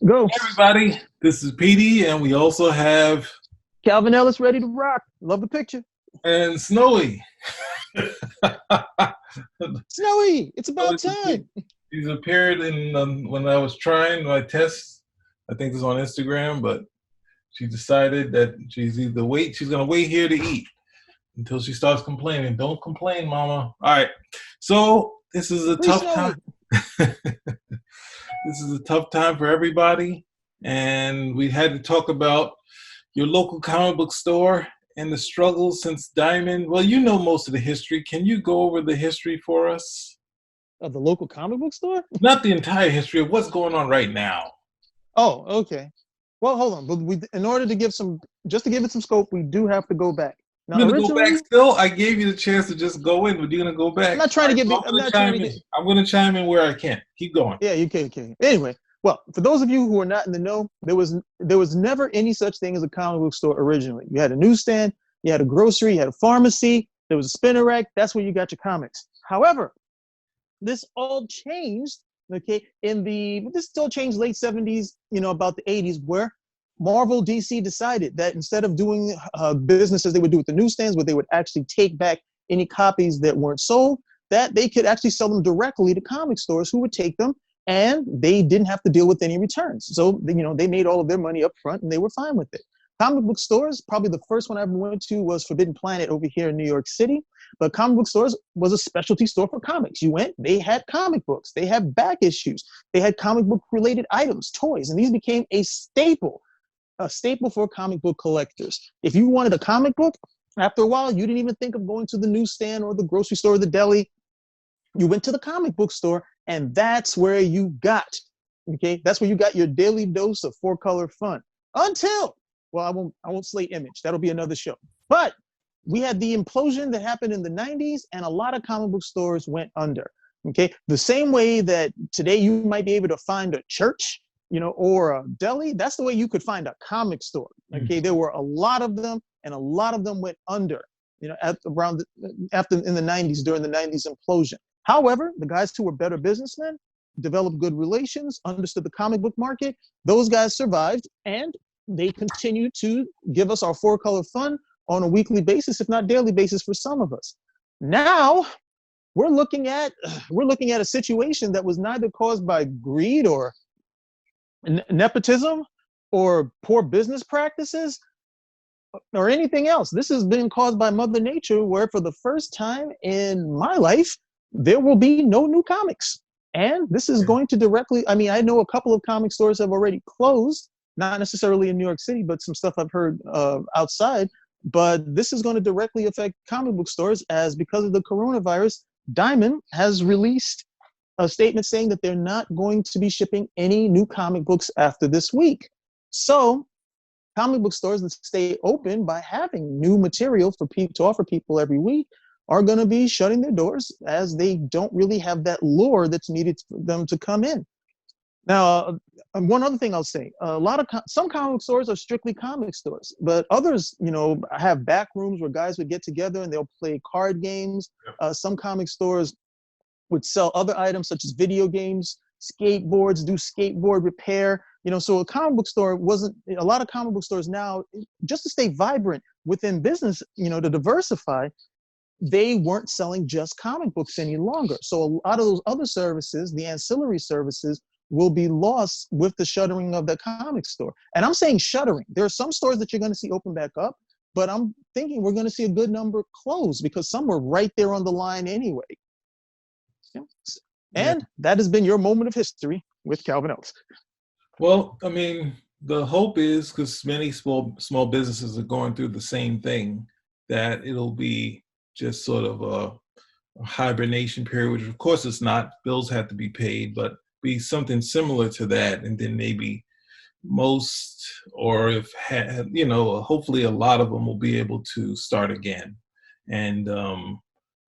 Go. Hey everybody, this is Petey, and we also have Calvin Ellis ready to rock. Love the picture. and Snowy. Snowy, it's about Snowy, time. She's appeared in when I was trying my test. I think it's on Instagram, but she decided that she's gonna wait here to eat until she starts complaining. Don't complain, Mama. All right, so this is a Free tough time. Snowy. This is a tough time for everybody, and we had to talk about your local comic book store and the struggles since Diamond. Well, you know most of the history. Can you go over the history for us? Of the local comic book store? Not the entire history of what's going on right now. Oh, okay. Well, hold on. But in order to just to give it some scope, we do have to go back. Now, You're gonna go back originally, still? I gave you the chance to just go in, but you're gonna go back. I'm not trying All to right, get, so I'm not trying to get, I'm gonna chime in where I can. Keep going. yeah, you can. Anyway, well, for those of you who are not in the know, there was never any such thing as a comic book store originally. You had a newsstand, you had a grocery, you had a pharmacy, there was a spinner rack. That's where you got your comics. However, this all changed, okay, this still changed late 70s, about the 80s, where Marvel DC decided that instead of doing business as they would do with the newsstands, where they would actually take back any copies that weren't sold, that they could actually sell them directly to comic stores who would take them, and they didn't have to deal with any returns. So, they made all of their money up front and they were fine with it. Comic book stores, probably the first one I ever went to was Forbidden Planet over here in New York City. But comic book stores was a specialty store for comics. You went, they had comic books, they had back issues, they had comic book related items, toys, and these became a staple for comic book collectors. If you wanted a comic book, after a while, you didn't even think of going to the newsstand or the grocery store or the deli. You went to the comic book store, and that's where you got, okay? That's where you got your daily dose of four-color fun. Until, well, I won't slate Image. That'll be another show. But we had the implosion that happened in the 90s, and a lot of comic book stores went under. Okay, the same way that today you might be able to find a church, or a deli, that's the way you could find a comic store. Okay, there were a lot of them, and a lot of them went under. After in the 90s, during the 90s implosion. However, the guys who were better businessmen, developed good relations, understood the comic book market. Those guys survived, and they continue to give us our four-color fun on a weekly basis, if not daily basis, for some of us. Now we're looking at a situation that was neither caused by greed or nepotism or poor business practices or anything else. This has been caused by Mother Nature, where for the first time in my life, there will be no new comics. And this is going to directly, I know a couple of comic stores have already closed, not necessarily in New York City, but some stuff I've heard outside. But this is going to directly affect comic book stores, as because of the coronavirus, Diamond has released a statement saying that they're not going to be shipping any new comic books after this week. So comic book stores that stay open by having new material to offer people every week are going to be shutting their doors, as they don't really have that lure that's needed for them to come in. Now, one other thing I'll say: some comic stores are strictly comic stores, but others, have back rooms where guys would get together and they'll play card games. Some comic stores would sell other items such as video games, skateboards, do skateboard repair. So a comic book store a lot of comic book stores now, just to stay vibrant within business, to diversify, they weren't selling just comic books any longer. So a lot of those other services, the ancillary services, will be lost with the shuttering of the comic store. And I'm saying shuttering. There are some stores that you're going to see open back up, but I'm thinking we're going to see a good number close, because some were right there on the line anyway. And that has been your moment of history with Calvin Ellis. Well, the hope is, because many small businesses are going through the same thing, that it'll be just sort of a hibernation period, which of course it's not. Bills have to be paid, but be something similar to that, and then maybe most, or if hopefully a lot of them will be able to start again. And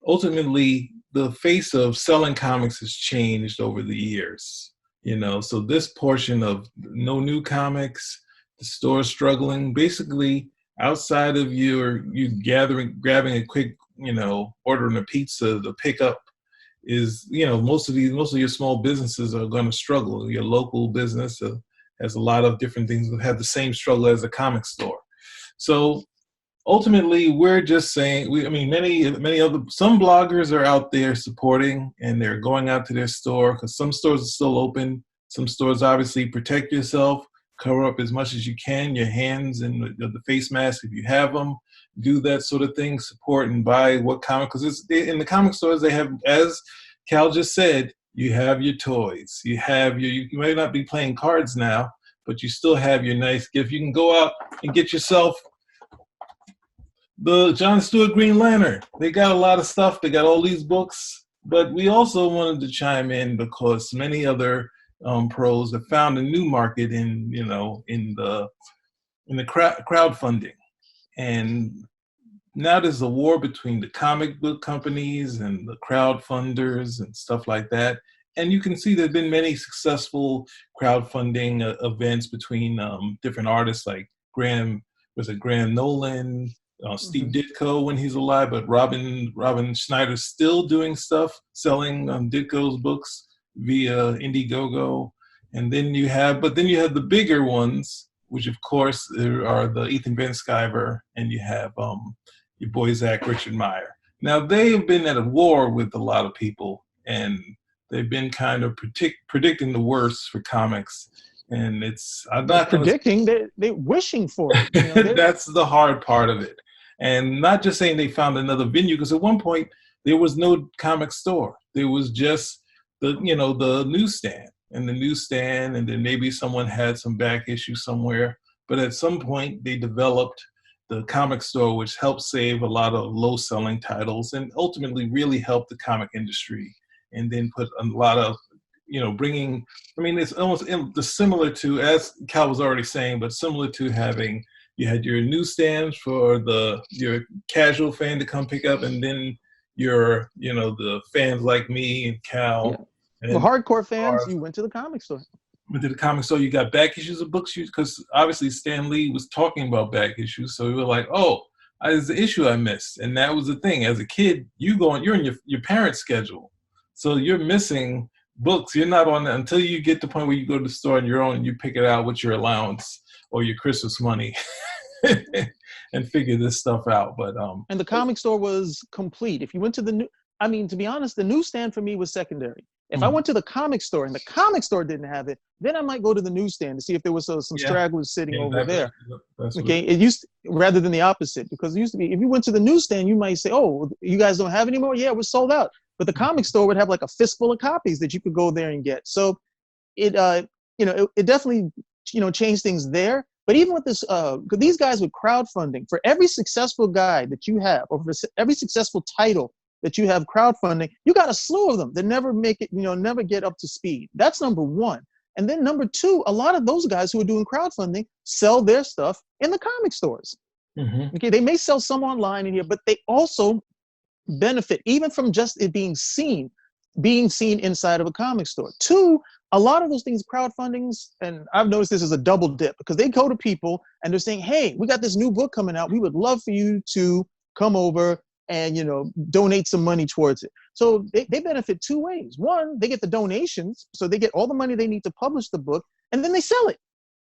ultimately, the face of selling comics has changed over the years. So this portion of no new comics, the store struggling, basically outside of you grabbing a quick, ordering a pizza to pick up, is, most of your small businesses are going to struggle. Your local business has a lot of different things that have the same struggle as a comic store. So ultimately, we're just saying, some bloggers are out there supporting, and they're going out to their store, because some stores are still open. Some stores, obviously, protect yourself, cover up as much as you can, your hands and the face mask if you have them, do that sort of thing, support and buy what comic, because in the comic stores, they have, as Cal just said, you have your toys, you might not be playing cards now, but you still have your nice gift. You can go out and get yourself the John Stewart Green Lantern. They got a lot of stuff. They got all these books. But we also wanted to chime in because many other pros have found a new market in the crowdfunding. And now there's a war between the comic book companies and the crowdfunders and stuff like that. And you can see there have been many successful crowdfunding events between different artists like Graham Nolan, Steve Ditko when he's alive, but Robin Schneider's still doing stuff, selling Ditko's books via Indiegogo. And then you have the bigger ones, which of course there are the Ethan Van Sciver, and you have your boy Richard Meyer. Now they have been at a war with a lot of people, and they've been kind of predicting the worst for comics. And I'm not predicting, they're wishing for it. That's the hard part of it. And not just saying they found another venue, because at one point there was no comic store. There was just the newsstand, and then maybe someone had some back issue somewhere. But at some point they developed the comic store, which helped save a lot of low-selling titles and ultimately really helped the comic industry. And then put a lot of, bringing, it's almost similar to, as Cal was already saying, but similar to having, you had your newsstands for your casual fan to come pick up, and then the fans like me and Cal. Yeah. And hardcore fans, you went to the comic store. You got back issues of books, because obviously Stan Lee was talking about back issues, so we were like, oh, there's the issue I missed. And that was the thing. As a kid, you're in your parents' schedule, so you're missing books. You're not on that until you get to the point where you go to the store on your own and you pick it out with your allowance or your Christmas money and figure this stuff out. But and the comic store was complete. If you went to to be honest, the newsstand for me was secondary. If I went to the comic store and the comic store didn't have it, then I might go to the newsstand to see if there was some stragglers sitting over there. Okay, it used rather than the opposite, because it used to be, if you went to the newsstand, you might say, "Oh, you guys don't have any more? Yeah, we're sold out." But the comic store would have like a fistful of copies that you could go there and get. So it definitely changed things there. But even with this, these guys with crowdfunding, for every successful guy that you have, or for every successful title that you have crowdfunding, you got a slew of them that never make it, never get up to speed. That's number one. And then number two, a lot of those guys who are doing crowdfunding sell their stuff in the comic stores. Okay, they may sell some online in here, but they also benefit even from just it being seen inside of a comic store. Two, a lot of those things, crowdfundings, and I've noticed this is a double dip, because they go to people and they're saying, hey, we got this new book coming out. We would love for you to come over and donate some money towards it. So they benefit two ways. One, they get the donations, so they get all the money they need to publish the book, and then they sell it.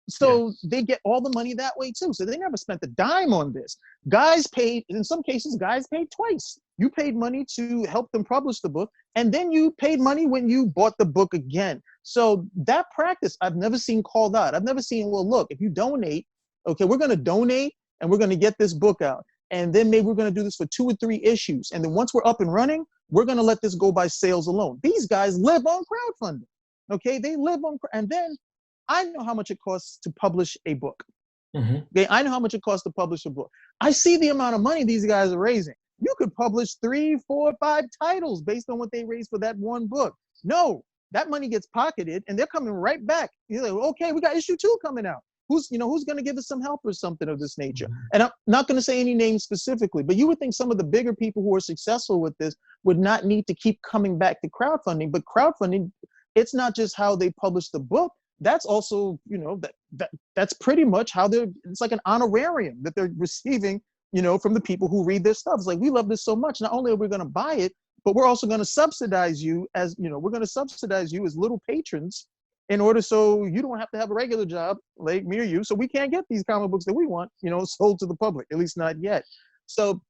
So they get all the money that way too. So they never spent a dime on this. Guys paid, in some cases, guys paid twice. You paid money to help them publish the book, and then you paid money when you bought the book again. So that practice I've never seen called out. I've never seen, well, look, if you donate, okay, we're going to donate and we're going to get this book out. And then maybe we're going to do this for 2 or 3 issues. And then once we're up and running, we're going to let this go by sales alone. These guys live on crowdfunding. Okay, they live on, and then I know how much it costs to publish a book. Okay, I know how much it costs to publish a book. I see the amount of money these guys are raising. You could publish 3, 4, 5 titles based on what they raised for that one book. No, that money gets pocketed and they're coming right back. You're like, okay, we got issue 2 coming out. Who's going to give us some help or something of this nature? And I'm not going to say any names specifically, but you would think some of the bigger people who are successful with this would not need to keep coming back to crowdfunding. But crowdfunding, it's not just how they publish the book. That's also, that's pretty much how it's like an honorarium that they're receiving, from the people who read their stuff. It's like, we love this so much. Not only are we going to buy it, but we're also going to subsidize you as, we're going to subsidize you as little patrons in order so you don't have to have a regular job like me or you, so we can't get these comic books that we want, sold to the public, at least not yet. So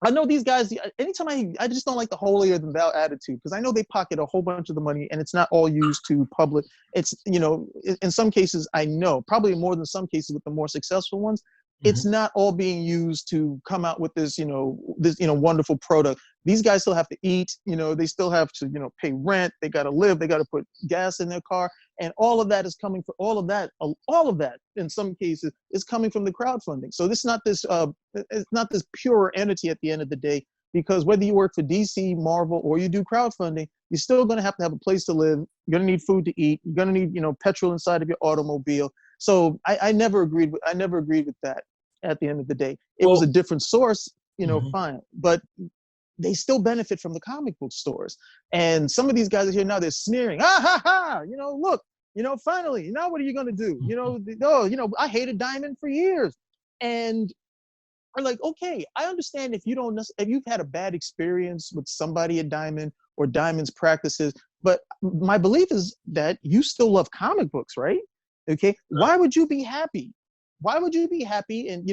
I know these guys, anytime I just don't like the holier than thou attitude, because I know they pocket a whole bunch of the money and it's not all used to public. It's, in some cases, I know, probably more than some cases with the more successful ones, it's not all being used to come out with this, wonderful product. These guys still have to eat, they still have to, pay rent. They got to live. They got to put gas in their car. And all of that is coming from all of that in some cases is coming from the crowdfunding. So this is not this, it's not this pure entity at the end of the day, because whether you work for DC, Marvel, or you do crowdfunding, you're still going to have a place to live. You're going to need food to eat. You're going to need, petrol inside of your automobile. So I never agreed with that at the end of the day. It was a different source, fine. But they still benefit from the comic book stores. And some of these guys are here now, they're sneering, ha, ha, look, finally, now what are you going to do? I hated Diamond for years. And I'm like, okay, I understand if you've had a bad experience with somebody at Diamond or Diamond's practices, but my belief is that you still love comic books, right? Okay, why would you be happy? Why would you be happy and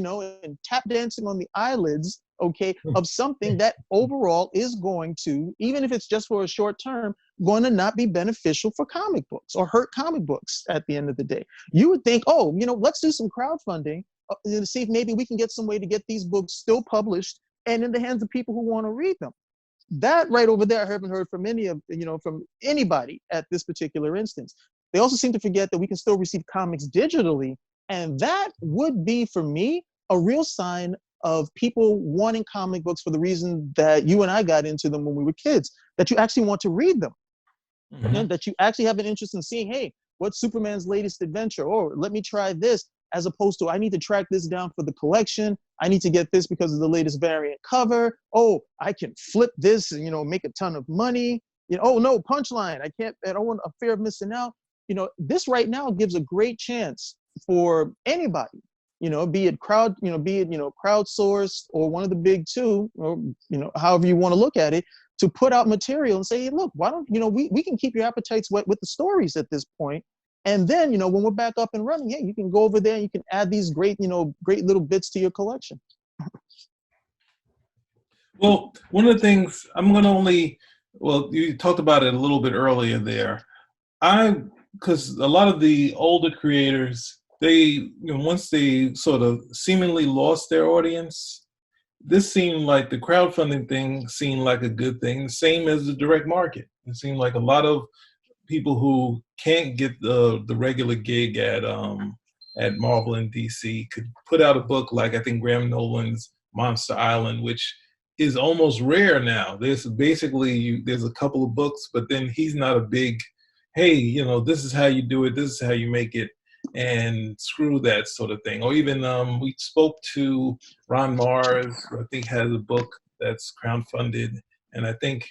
tap dancing on the eyelids, okay, of something that overall is going to, even if it's just for a short term, going to not be beneficial for comic books or hurt comic books at the end of the day? You would think, let's do some crowdfunding to see if maybe we can get some way to get these books still published and in the hands of people who want to read them. That right over there, I haven't heard from from anybody at this particular instance. They also seem to forget that we can still receive comics digitally. And that would be, for me, a real sign of people wanting comic books for the reason that you and I got into them when we were kids, that you actually want to read them, and that you actually have an interest in seeing, hey, what's Superman's latest adventure? Or let me try this, as opposed to I need to track this down for the collection. I need to get this because of the latest variant cover. Oh, I can flip this and, make a ton of money. Oh, no, punchline. I don't want a fear of missing out. This right now gives a great chance for anybody, be it crowdsourced or one of the big two, or, however you want to look at it, to put out material and say, hey, look, why don't, we can keep your appetites wet with the stories at this point. And then, when we're back up and running, you can go over there and you can add these great little bits to your collection. Well, one of the things you talked about it a little bit earlier there. Because a lot of the older creators, they, once they sort of seemingly lost their audience, this seemed like the crowdfunding thing seemed like a good thing, same as the direct market. It seemed like a lot of people who can't get the regular gig at Marvel and DC could put out a book like, I think, Graham Nolan's Monster Island, which is almost rare now. There's a couple of books, but then he's not a big, hey, this is how you do it, this is how you make it, and screw that sort of thing. Or even we spoke to Ron Mars, who I think has a book that's crowdfunded, and I think,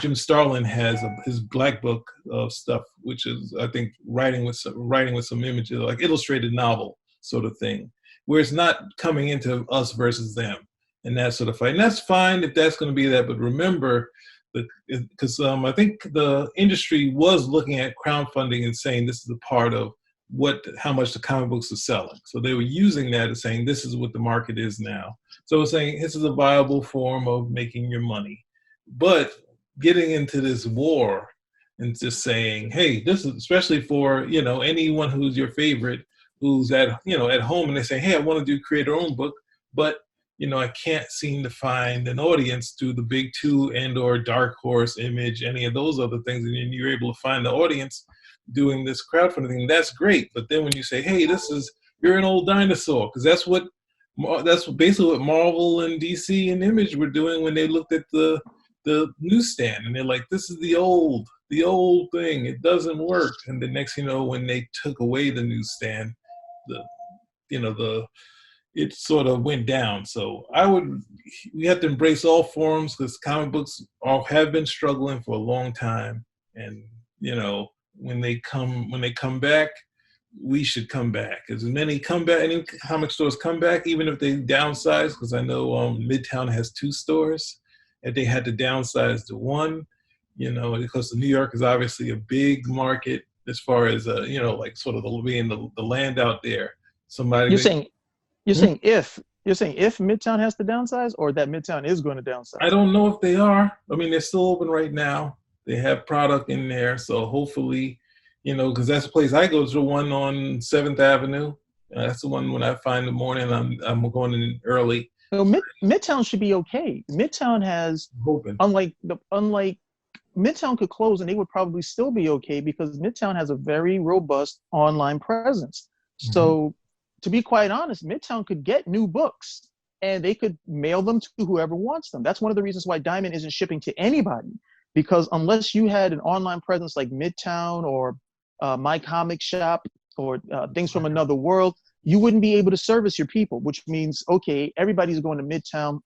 Jim Starlin has his Black Book of stuff, which is, I think, writing with some images, like illustrated novel sort of thing, where it's not coming into us versus them and that sort of fight. And that's fine if that's going to be that, but remember, because I think the industry was looking at crowdfunding and saying this is a part of how much the comic books are selling. So they were using that as saying this is what the market is now. So it's saying this is a viable form of making your money. But getting into this war and just saying, hey, this is especially for anyone who's your favorite, who's at home, and they say, hey, I want to create our own book, but I can't seem to find an audience through the big two and/or Dark Horse, Image, any of those other things, and then you're able to find the audience doing this crowdfunding thing. That's great. But then when you say, hey, you're an old dinosaur, because that's basically what Marvel and DC and Image were doing when they looked at the newsstand, and they're like, this is the old thing. It doesn't work. And the next, when they took away the newsstand, it sort of went down. So we have to embrace all forms, because comic books have been struggling for a long time. And, when they come back, we should come back. As many comic stores come back, even if they downsize, because I know Midtown has 2 stores, and they had to downsize to 1. because New York is obviously a big market as far as, like sort of being the land out there. Somebody, You're saying you're Hmm? saying if you're saying if Midtown has to downsize, or that Midtown is going to I downsize. don't know if they are. I mean, they're still open right now. They have product in there. So hopefully, because that's the place I go to, the one on 7th Avenue. That's the one when I find the morning, I'm going in early. No, Midtown should be okay. Midtown has, I'm hoping. unlike Midtown could close and they would probably still be okay because Midtown has a very robust online presence. Hmm. So, to be quite honest, Midtown could get new books and they could mail them to whoever wants them. That's one of the reasons why Diamond isn't shipping to anybody, because unless you had an online presence like Midtown or My Comic Shop or Things from Another World, you wouldn't be able to service your people, which means, okay, everybody's going to Midtown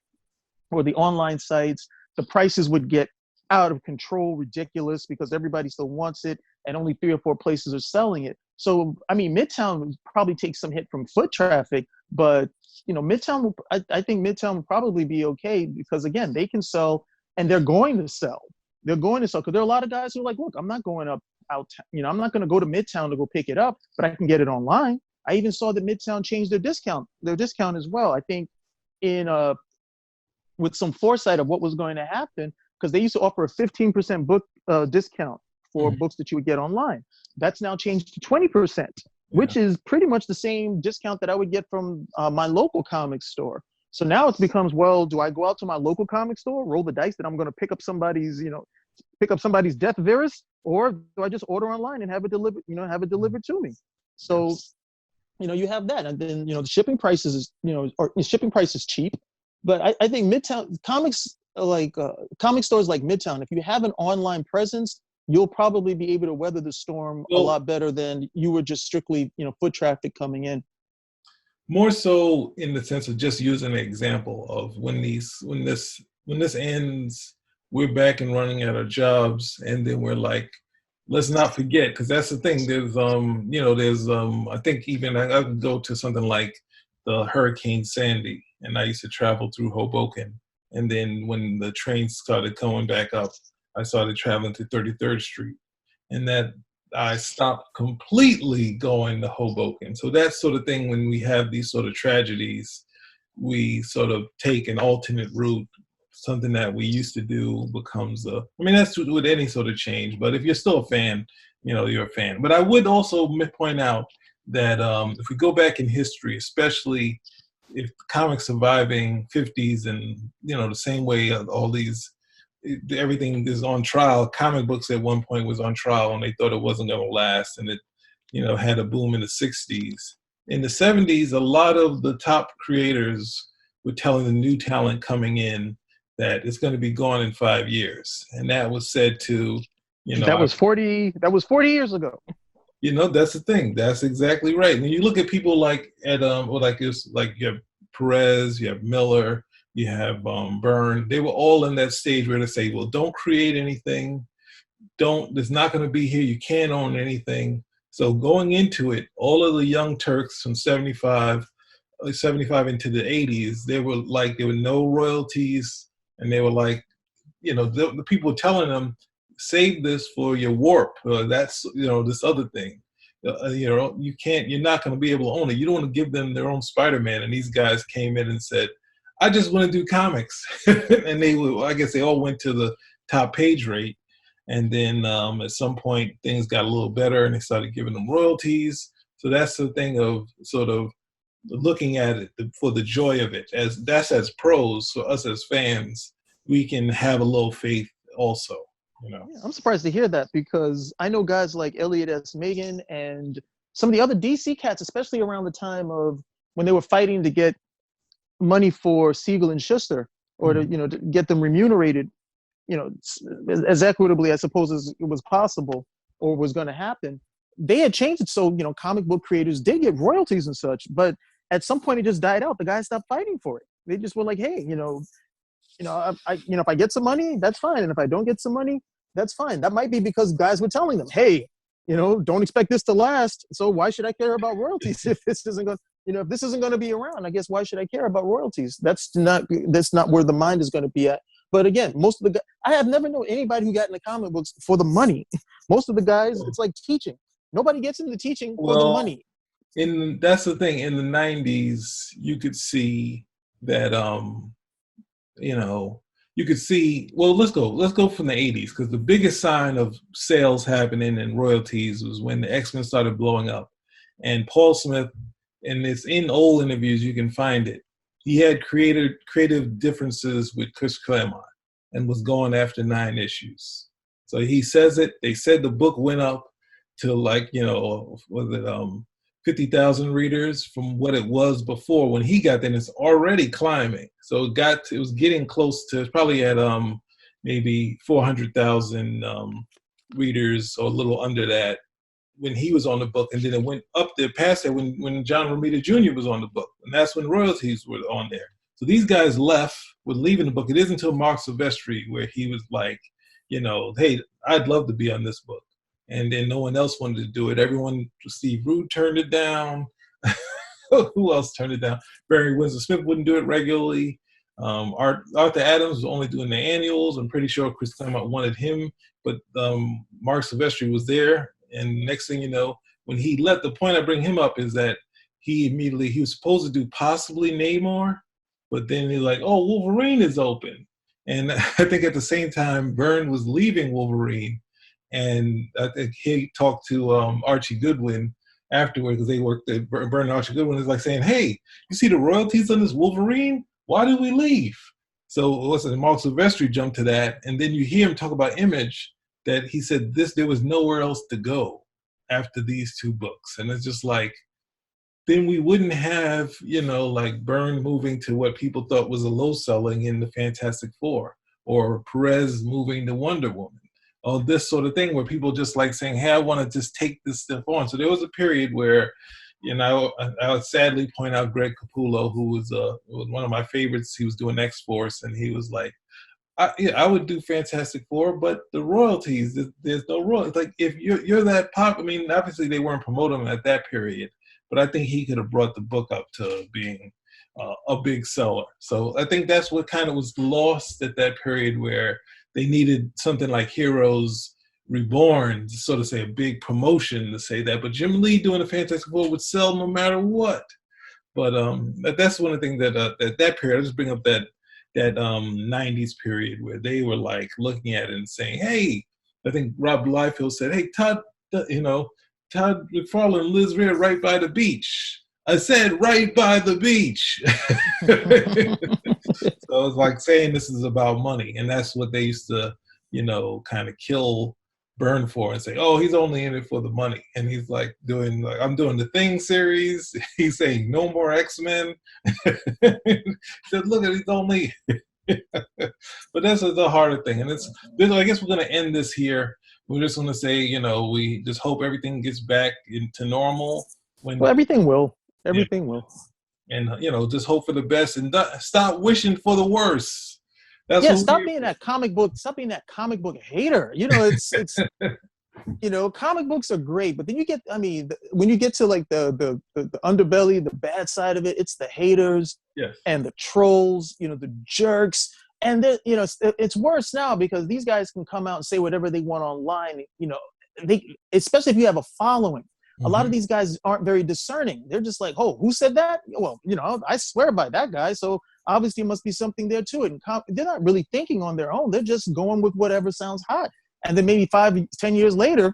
or the online sites. The prices would get out of control, ridiculous, because everybody still wants it and only 3 or 4 places are selling it. So, I mean, Midtown would probably take some hit from foot traffic, but Midtown, I think Midtown would probably be okay because, again, they can sell and they're going to sell. They're going to sell because there are a lot of guys who are like, look, I'm not going out, I'm not going to go to Midtown to go pick it up, but I can get it online. I even saw that Midtown changed their discount as well. I think in with some foresight of what was going to happen, because they used to offer a 15% book discount for Hmm. books that you would get online. That's now changed to 20%, Yeah. which is pretty much the same discount that I would get from my local comic store. So now it becomes, well, do I go out to my local comic store, roll the dice that I'm going to pick up somebody's death virus, or do I just order online and have it delivered to me? So you have that, and then the shipping prices shipping price is cheap, but I think Midtown comic stores like Midtown, if you have an online presence, you'll probably be able to weather the storm a Well, lot better than you were just strictly foot traffic coming in. more so in the sense of just using an example of when this ends, we're back and running at our jobs, and then we're like, let's not forget, because that's the thing. There's I think even I could go to something like the Hurricane Sandy, and I used to travel through Hoboken, and then when the trains started coming back up, I started traveling to 33rd Street, and that I stopped completely going to Hoboken. So that sort of thing, when we have these sort of tragedies, we sort of take an alternate route. Something that we used to do becomes that's with any sort of change. But if you're still a fan, you're a fan. But I would also point out that if we go back in history, especially if comics surviving 50s and, the same way all these, everything is on trial. Comic books at one point was on trial and they thought it wasn't going to last, and it had a boom in the 60s. In the 70s, a lot of the top creators were telling the new talent coming in that it's going to be gone in 5 years, and that was said to That was 40 years ago. that's the thing. That's exactly right. And you look at people like you have Perez, you have Miller, you have Byrne. They were all in that stage where they say, well, don't create anything. There's not going to be here. You can't own anything. So going into it, all of the young Turks from 75 into the 80s, there were no royalties. And they were like, the people telling them, save this for your warp. That's, this other thing. You're not going to be able to own it. You don't want to give them their own Spider-Man. And these guys came in and said, I just want to do comics. And I guess they all went to the top page rate. And then at some point, things got a little better and they started giving them royalties. So that's the thing of sort of looking at it for the joy of it. As pros, for us as fans, we can have a little faith also. Yeah, I'm surprised to hear that, because I know guys like Elliot S. Megan and some of the other DC cats, especially around the time of when they were fighting to get money for Siegel and Schuster, or to to get them remunerated, as equitably, I suppose, as it was possible or was going to happen. They had changed it so comic book creators did get royalties and such, but at some point it just died out. The guys stopped fighting for it. They just were like, hey, if I get some money, that's fine, and if I don't get some money, that's fine. That might be because guys were telling them, hey, don't expect this to last. So why should I care about royalties if this isn't going? If this isn't going to be around, I guess why should I care about royalties? That's not where the mind is going to be at But again, most of the guys, I have never known anybody who got into comic books for the money. Most of the guys, it's like teaching. Nobody gets into teaching for the money. That's the thing. In the 90s, you could see that, you could see, well, let's go from the 80s, because the biggest sign of sales happening and royalties was when the X-Men started blowing up. And Paul Smith, and it's in old interviews, you can find it. He had creative differences with Chris Claremont and was going after 9 issues. So he says it. They said the book went up to like, was it 50,000 readers from what it was before when he got there, and it's already climbing. So it was getting close to, it's probably at maybe 400,000 readers or a little under that when he was on the book, and then it went up there past that when John Romita Jr. was on the book, and that's when royalties were on there. So these guys were leaving the book. It isn't until Mark Silvestri where he was like, hey, I'd love to be on this book. And then no one else wanted to do it. Steve Rude turned it down. Who else turned it down? Barry Windsor-Smith wouldn't do it regularly. Arthur Adams was only doing the annuals. I'm pretty sure Chris Claremont wanted him, but Mark Silvestri was there. And next thing you know, when he left, the point I bring him up is that he was supposed to do possibly Namor, but then he's like, oh, Wolverine is open. And I think at the same time, Byrne was leaving Wolverine. And I think he talked to Archie Goodwin afterward, because they worked at Byrne and Archie Goodwin is like saying, hey, you see the royalties on this Wolverine? Why did we leave? So Mark Silvestri jumped to that. And then you hear him talk about Image, that he said there was nowhere else to go after these 2 books. And it's just like, then we wouldn't have, like Byrne moving to what people thought was a low selling in the Fantastic Four, or Perez moving to Wonder Woman, or this sort of thing where people just like saying, hey, I want to just take this stuff on. So there was a period where, I would sadly point out Greg Capullo, who was one of my favorites. He was doing X-Force, and he was like, I would do Fantastic Four, but the royalties, there's no royalties. Like, if you're that pop, I mean, obviously they weren't promoting him at that period, but I think he could have brought the book up to being a big seller. So I think that's what kind of was lost at that period, where they needed something like Heroes Reborn to sort of say a big promotion to say that. But Jim Lee doing a Fantastic Four would sell no matter what. But that's one of the things that period, I just bring up that 90s period where they were like looking at it and saying, hey, I think Rob Liefeld said, hey, Todd McFarlane lives right by the beach. I said right by the beach. So it's like saying this is about money. And that's what they used to, kind of kill Byrne for, and say, oh, he's only in it for the money. And he's like I'm doing the Thing series. He's saying no more X-Men. Said, look at, he's only. But that's the harder thing. And I guess we're going to end this here. We're just going to say, we just hope everything gets back into normal. Well, everything will. Everything will. And, just hope for the best and stop wishing for the worst. Stop being that comic book hater. It's comic books are great, but then when you get to like the underbelly, the bad side of it, it's the haters, yes, and the trolls, the jerks. And it's worse now because these guys can come out and say whatever they want online. Especially if you have a following. A lot of these guys aren't very discerning. They're just like, oh, who said that? Well, I swear by that guy. So obviously it must be something there to it. And they're not really thinking on their own. They're just going with whatever sounds hot. And then maybe 5-10 years later,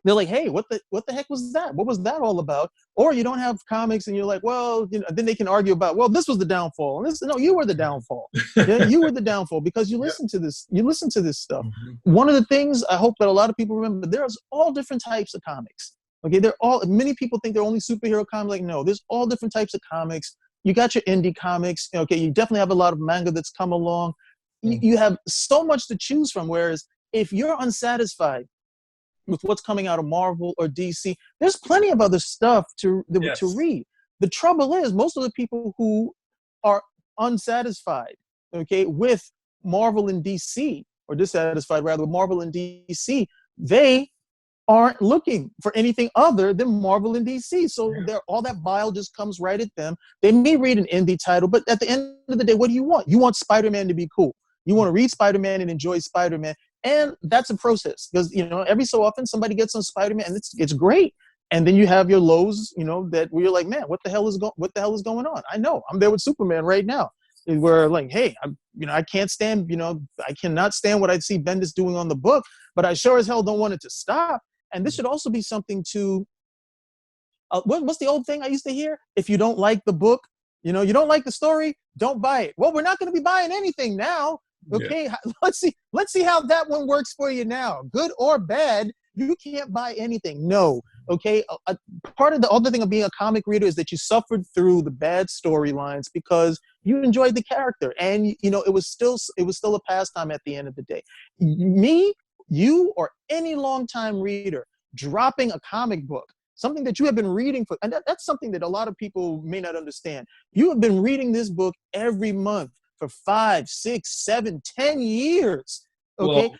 they're like, hey, what the heck was that? What was that all about? Or you don't have comics and you're like, well, then they can argue about, well, this was the downfall. And no, you were the downfall. Yeah, you were the downfall because you listen to this. You listen to this stuff. Mm-hmm. One of the things I hope that a lot of people remember, there's all different types of comics. Okay, many people think they're only superhero comics. Like, no, there's all different types of comics. You got your indie comics. Okay, you definitely have a lot of manga that's come along. You have so much to choose from. Whereas if you're unsatisfied with what's coming out of Marvel or DC, there's plenty of other stuff to read. The trouble is, most of the people who are unsatisfied, okay, with Marvel and DC, or dissatisfied rather with Marvel and DC, they aren't looking for anything other than Marvel and DC. So all that bile just comes right at them. They may read an indie title, but at the end of the day, what do you want? You want Spider-Man to be cool. You want to read Spider-Man and enjoy Spider-Man. And that's a process because, every so often somebody gets on Spider-Man and it's great. And then you have your lows, that where you're like, man, what the hell is going on? I know I'm there with Superman right now. Where like, hey, I can't stand, I cannot stand what I see Bendis doing on the book, but I sure as hell don't want it to stop. And this should also be something to, what's the old thing I used to hear? If you don't like the book, you don't like the story, don't buy it. Well, we're not going to be buying anything now. Okay, yeah. Let's see how that one works for you now. Good or bad, you can't buy anything. No. Okay, part of the other thing of being a comic reader is that you suffered through the bad storylines because you enjoyed the character, and it was still a pastime at the end of the day. Me, you, or any longtime reader dropping a comic book, something that you have been reading for, and that's something that a lot of people may not understand. You have been reading this book every month for 5, 6, 7, 10 years. Okay. Well,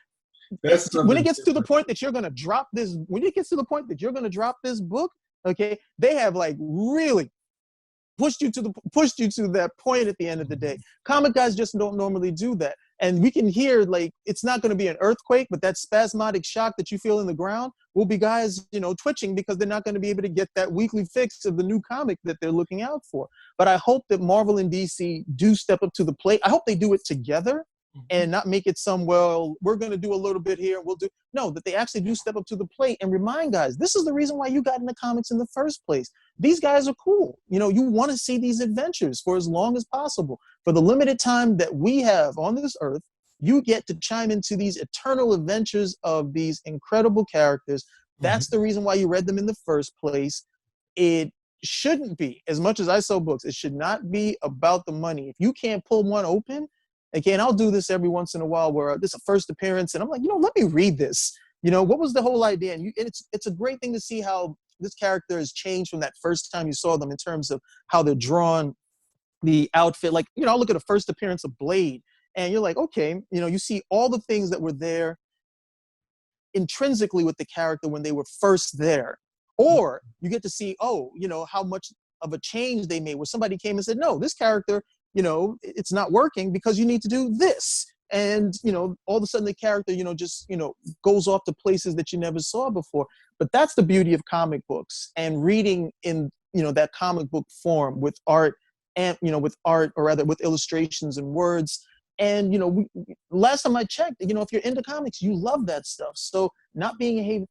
when it gets to the point that you're going to drop this, book, okay, they have like really pushed you to that point at the end of the day. Comic guys just don't normally do that. And we can hear like, it's not going to be an earthquake, but that spasmodic shock that you feel in the ground will be guys, twitching because they're not going to be able to get that weekly fix of the new comic that they're looking out for. But I hope that Marvel and DC do step up to the plate. I hope they do it together and not make it we're going to do a little bit here. No, that they actually do step up to the plate and remind guys, this is the reason why you got into comics in the first place. These guys are cool. You want to see these adventures for as long as possible. For the limited time that we have on this earth, you get to chime into these eternal adventures of these incredible characters. That's the reason why you read them in the first place. It shouldn't be, as much as I sell books, it should not be about the money. If you can't pull one open, again, I'll do this every once in a while where this is a first appearance and I'm like, let me read this. What was the whole idea? And it's a great thing to see how this character has changed from that first time you saw them in terms of how they're drawn, the outfit. Like, I'll look at a first appearance of Blade and you're like, okay, you see all the things that were there intrinsically with the character when they were first there. Or you get to see, how much of a change they made where somebody came and said, no, this character, it's not working because you need to do this. And, all of a sudden the character, just, goes off to places that you never saw before. But that's the beauty of comic books and reading in, that comic book form with art and, with illustrations and words. And, last time I checked, if you're into comics, you love that stuff. So not being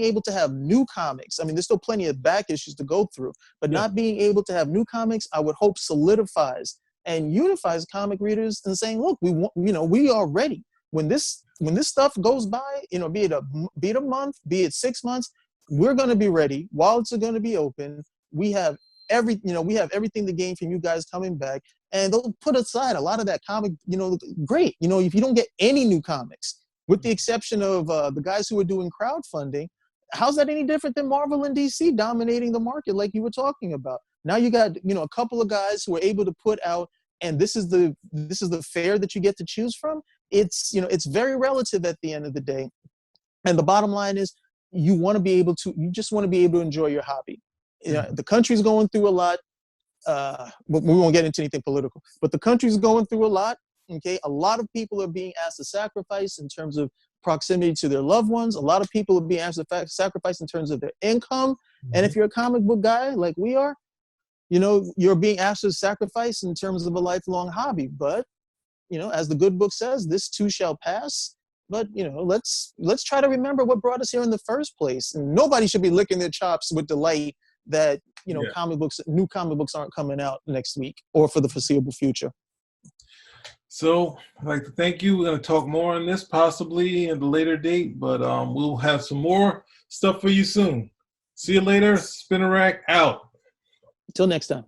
able to have new comics, I mean, there's still plenty of back issues to go through, but not being able to have new comics, I would hope solidifies and unifies comic readers and saying, look, we are ready. When this stuff goes by, be it a month, be it 6 months, we're going to be ready. Wallets are going to be open. We have everything to gain from you guys coming back, and they'll put aside a lot of that comic, great. If you don't get any new comics, with the exception of the guys who are doing crowdfunding, how's that any different than Marvel and DC dominating the market like you were talking about? Now you got, a couple of guys who are able to put out, and this is the fare that you get to choose from. It's, it's very relative at the end of the day. And the bottom line is you just want to be able to enjoy your hobby. The country's going through a lot. But we won't get into anything political, but the country's going through a lot. Okay. A lot of people are being asked to sacrifice in terms of proximity to their loved ones. A lot of people are being asked to sacrifice in terms of their income. And if you're a comic book guy like we are, you're being asked to sacrifice in terms of a lifelong hobby. But, as the good book says, this too shall pass. But, let's try to remember what brought us here in the first place. And nobody should be licking their chops with delight that, new comic books aren't coming out next week or for the foreseeable future. So I'd like to thank you. We're going to talk more on this possibly at a later date, but we'll have some more stuff for you soon. See you later. Spinner Rack out. Until next time.